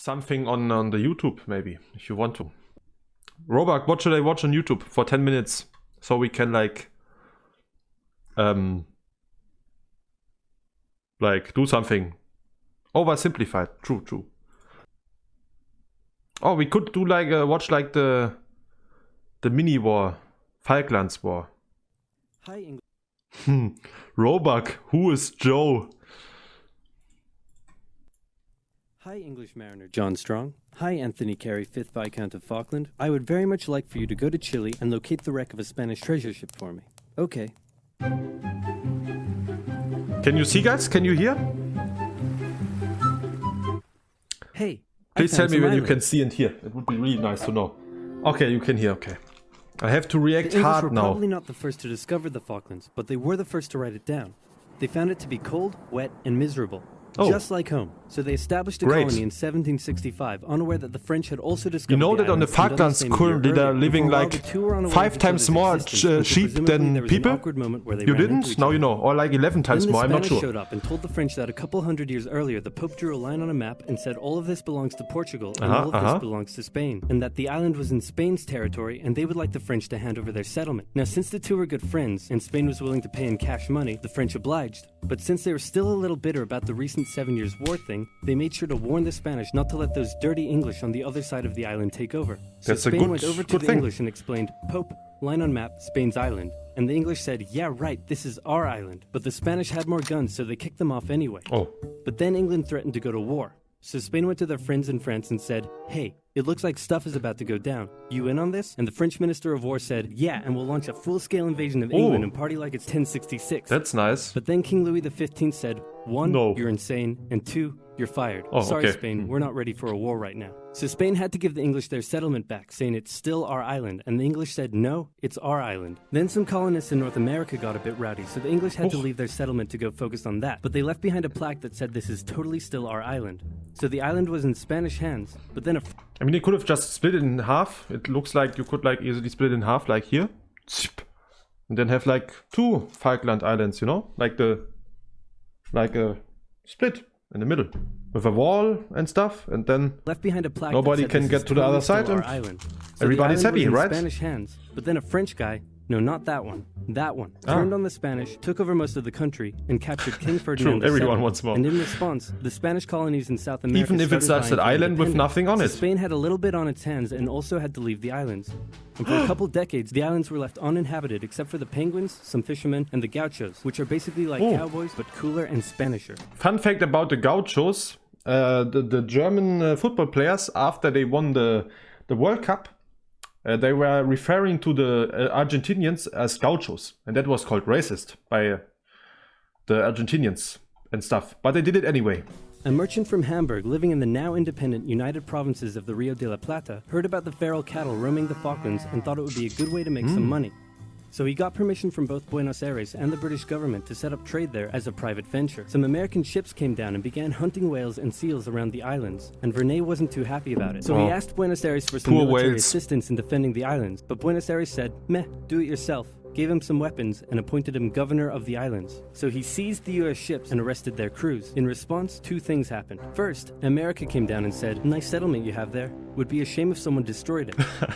something on the YouTube, maybe, if you want to. Robak, what should I watch on YouTube for 10 minutes? So we can like do something. Oversimplified. True. Oh, we could do like watch like the Miniwar, Falklands War. Hi, English. Robak, who is Joe? Hi, English mariner John Strong. Hi, Anthony Carey, 5th Viscount of Falkland. I would very much like for you to go to Chile and locate the wreck of a Spanish treasure ship for me. Okay. Can you see, guys? Can you hear? Hey. Please tell me when you can see and hear. It would be really nice to know. Okay, you can hear. Okay. I have to react the English hard were now. Probably not the first to discover the Falklands, but they were the first to write it down. They found it to be cold, wet, and miserable. Oh. Just like home. So they established a Great. colony in 1765, unaware that the French had also discovered You know the that on the islands and done Falklands same a year currently they're earlier. living For a while, like the two were unaware 5 of each times other's more existence, but sheep presumably there than was an people. awkward moment where they You ran into didn't? each Now other. you know. Or like 11 times Then more, the I'm not Spanish sure. showed up and told the French that a couple hundred years earlier the Pope drew a line on a map and said all of this belongs to Portugal and all of this belongs to Spain, and that the island was in Spain's territory and they would like the French to hand over their settlement. Now since the two were good friends and Spain was willing to pay in cash money, the French obliged. But since they were still a little bitter about the recent 7 Years' War thing, they made sure to warn the Spanish not to let those dirty English on the other side of the island take over. So That's a Spain good- went over to good the thing. English and explained, Pope, line on map, Spain's island. And the English said, yeah, right, this is our island. But the Spanish had more guns, so they kicked them off anyway. Oh. But then England threatened to go to war. So Spain went to their friends in France and said, hey, it looks like stuff is about to go down. You in on this? And the French Minister of War said, yeah, and we'll launch a full-scale invasion of England and party like it's 1066. That's nice. But then King Louis XV said, 1, No. you're insane, and 2, you're fired. Oh, Sorry, okay. Spain, we're not ready for a war right now. So Spain had to give the English their settlement back, saying it's still our island, and the English said, no, it's our island. Then some colonists in North America got a bit rowdy, so the English had to leave their settlement to go focus on that, but they left behind a plaque that said this is totally still our island. So the island was in Spanish hands, but then I mean, you could have just split it in half. It looks like you could like easily split it in half, like here. And then have like 2 Falkland Islands, you know? Like a split in the middle. With a wall and stuff, and then left behind a plaque nobody that said can this get is to the other totally still side our and island. So everybody's the island happy, was in right? Spanish hands, but then a French guy, no, not that one, turned on the Spanish, took over most of the country, and captured King Ferdinand True, everyone VII. wants more. And in response, the Spanish colonies in South America even if it's started just an vying for island with independence. nothing on So it. Spain had a little bit on its hands and also had to leave the islands. And for a couple decades, the islands were left uninhabited except for the penguins, some fishermen, and the gauchos, which are basically like cowboys but cooler and Spanisher. Fun fact about the gauchos, the German football players, after they won the World Cup, they were referring to the Argentinians as gauchos, and that was called racist by the Argentinians and stuff. But they did it anyway. A merchant from Hamburg living in the now independent United Provinces of the Rio de la Plata heard about the feral cattle roaming the Falklands and thought it would be a good way to make some money. So he got permission from both Buenos Aires and the British government to set up trade there as a private venture. Some American ships came down and began hunting whales and seals around the islands, and Verney wasn't too happy about it. So he asked Buenos Aires for some Poor military whales. assistance in defending the islands, but Buenos Aires said, meh, do it yourself. Gave him some weapons and appointed him governor of the islands. So he seized the US ships and arrested their crews. In response, 2 things happened. First, America came down and said, nice settlement you have there. Would be a shame if someone destroyed it.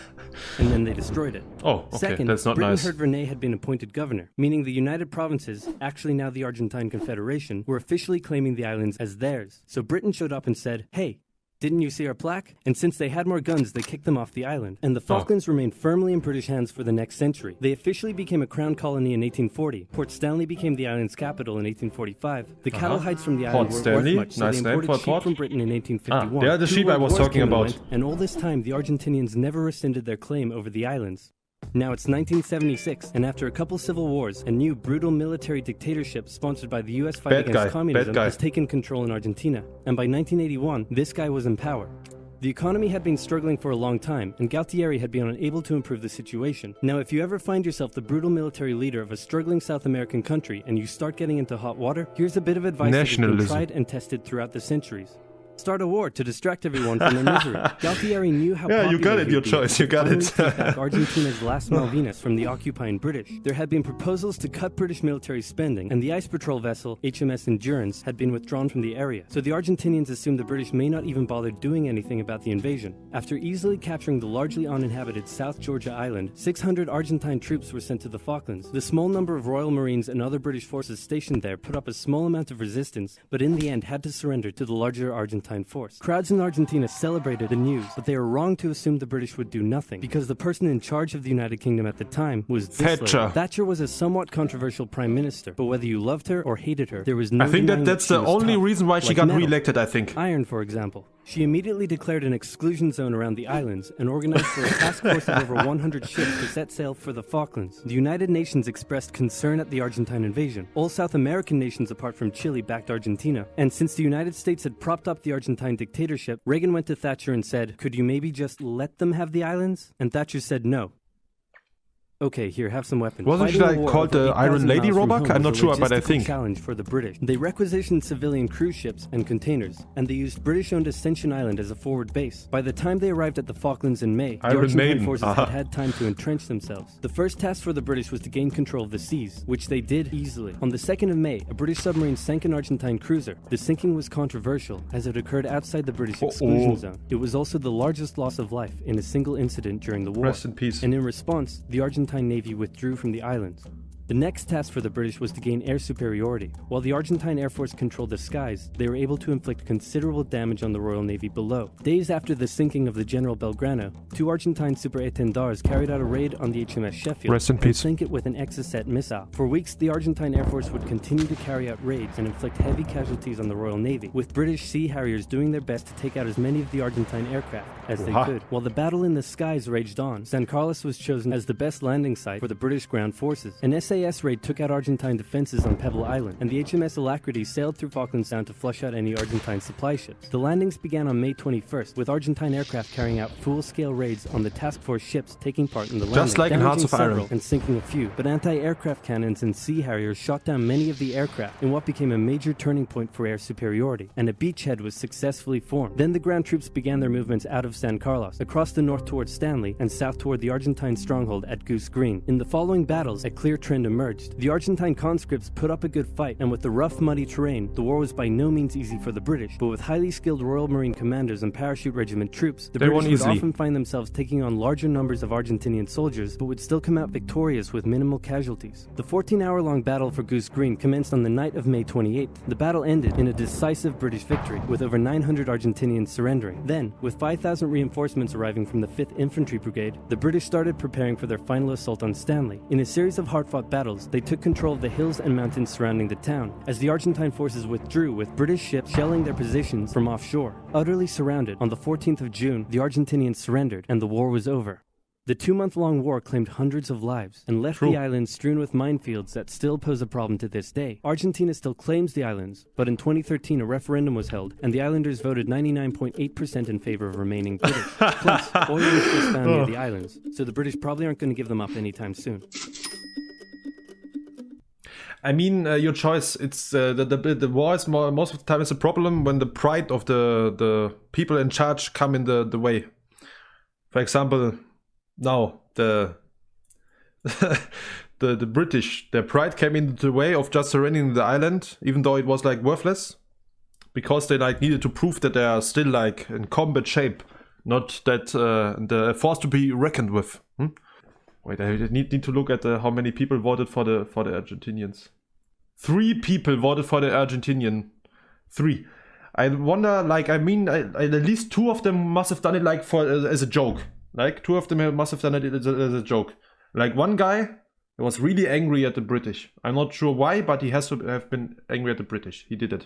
And then they destroyed it. Oh, okay, Second, that's not Britain nice. heard Verney had been appointed governor, meaning the United Provinces, actually now the Argentine Confederation, were officially claiming the islands as theirs. So Britain showed up and said, hey, didn't you see our plaque? And since they had more guns, they kicked them off the island. And the Falklands remained firmly in British hands for the next century. They officially became a crown colony in 1840. Port Stanley became the island's capital in 1845. The cattle hides from the island Port weren't Stanley, worth much, so nice they name imported for a sheep port. from Britain in 1851. They are the 2 sheep I world was wars talking came and about. went, and all this time, the Argentinians never rescinded their claim over the islands. Now it's 1976, and after a couple civil wars, a new brutal military dictatorship sponsored by the US fight Bad against guy, communism bad guy. has taken control in Argentina. And by 1981, this guy was in power. The economy had been struggling for a long time, and Galtieri had been unable to improve the situation. Now, if you ever find yourself the brutal military leader of a struggling South American country and you start getting into hot water, here's a bit of advice that has been Nationalism. tried and tested throughout the centuries. Start a war to distract everyone from their misery. Galtieri knew how Yeah, you got it, your choice, you got it. Take back Argentina's last Malvinas from the occupying British. There had been proposals to cut British military spending, and the ice patrol vessel HMS Endurance had been withdrawn from the area. So the Argentinians assumed the British may not even bother doing anything about the invasion. After easily capturing the largely uninhabited South Georgia Island, 600 Argentine troops were sent to the Falklands. The small number of Royal Marines and other British forces stationed there put up a small amount of resistance, but in the end had to surrender to the larger Argentine force. Crowds in Argentina celebrated the news, but they were wrong to assume the British would do nothing, because the person in charge of the United Kingdom at the time was Thatcher. Thatcher was a somewhat controversial prime minister, but whether you loved her or hated her, there was no I think denying that's she the was only tough. reason why she Like got metal. re-elected, I think. Iron, for example. She immediately declared an exclusion zone around the islands and organized for a task force of over 100 ships to set sail for the Falklands. The United Nations expressed concern at the Argentine invasion. All South American nations apart from Chile backed Argentina. And since the United States had propped up the Argentine dictatorship, Reagan went to Thatcher and said, "Could you maybe just let them have the islands?" And Thatcher said no. Okay, here, have some weapons. Wasn't she Fighting a like war called over the Iron 8,000 Lady miles from Roebuck? home I'm not was a sure, but I logistical think. challenge for the British. They requisitioned civilian cruise ships and containers, and they used British-owned Ascension Island as a forward base. By the time they arrived at the Falklands in May, the Iron Argentine Maiden. forces had had time to entrench themselves. The first task for the British was to gain control of the seas, which they did easily. On the 2nd of May, a British submarine sank an Argentine cruiser. The sinking was controversial, as it occurred outside the British exclusion zone. It was also the largest loss of life in a single incident during the war. Rest in peace. And in response, the Argentine Navy withdrew from the islands. The next task for the British was to gain air superiority. While the Argentine Air Force controlled the skies, they were able to inflict considerable damage on the Royal Navy below. Days after the sinking of the General Belgrano, 2 Argentine super-étendards carried out a raid on the HMS Sheffield Rest in and peace. sank it with an Exocet missile. For weeks, the Argentine Air Force would continue to carry out raids and inflict heavy casualties on the Royal Navy, with British Sea Harriers doing their best to take out as many of the Argentine aircraft as they could. While the battle in the skies raged on, San Carlos was chosen as the best landing site for the British ground forces. An SAS raid took out Argentine defenses on Pebble Island, and the HMS Alacrity sailed through Falkland Sound to flush out any Argentine supply ships. The landings began on May 21st, with Argentine aircraft carrying out full-scale raids on the task force ships taking part in the landing, Just like in Hearts damaging of Iron. several and sinking a few. But anti-aircraft cannons and Sea Harriers shot down many of the aircraft in what became a major turning point for air superiority, and a beachhead was successfully formed. Then the ground troops began their movements out of San Carlos, across the north towards Stanley, and south toward the Argentine stronghold at Goose Green. In the following battles, a clear trend emerged. The Argentine conscripts put up a good fight, and with the rough, muddy terrain, the war was by no means easy for the British. But with highly skilled Royal Marine commanders and parachute regiment troops, the British would often find themselves taking on larger numbers of Argentinian soldiers, but would still come out victorious with minimal casualties. The 14-hour-long battle for Goose Green commenced on the night of May 28th. The battle ended in a decisive British victory, with over 900 Argentinians surrendering. Then, with 5,000 reinforcements arriving from the 5th Infantry Brigade, the British started preparing for their final assault on Stanley. In a series of hard-fought battles, they took control of the hills and mountains surrounding the town, as the Argentine forces withdrew with British ships shelling their positions from offshore. Utterly surrounded, on the 14th of June, the Argentinians surrendered, and the war was over. The 2-month-long war claimed hundreds of lives, and left the islands strewn with minefields that still pose a problem to this day. Argentina still claims the islands, but in 2013 a referendum was held, and the islanders voted 99.8% in favor of remaining British. Plus, oil was just found near the islands, so the British probably aren't going to give them up anytime soon. I mean, your choice. It's the war is most of the time is a problem when the pride of the people in charge come in the way. For example, now the British, their pride came into the way of just surrendering the island, even though it was like worthless, because they like needed to prove that they are still like in combat shape, not that the force to be reckoned with. Wait, I need to look at how many people voted for the Argentinians. 3 people voted for the Argentinian. 3. I wonder, like, I mean, at least 2 of them must have done it like as a joke. Like 2 of them must have done it as a joke. Like one guy was really angry at the British. I'm not sure why, but he has to have been angry at the British. He did it.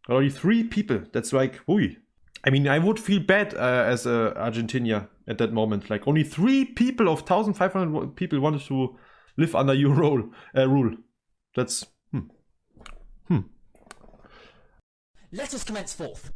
Only 3 people. That's like, oi. I mean, I would feel bad as Argentina at that moment. Like only 3 people of 1,500 people wanted to live under your rule. That's Let us commence forth.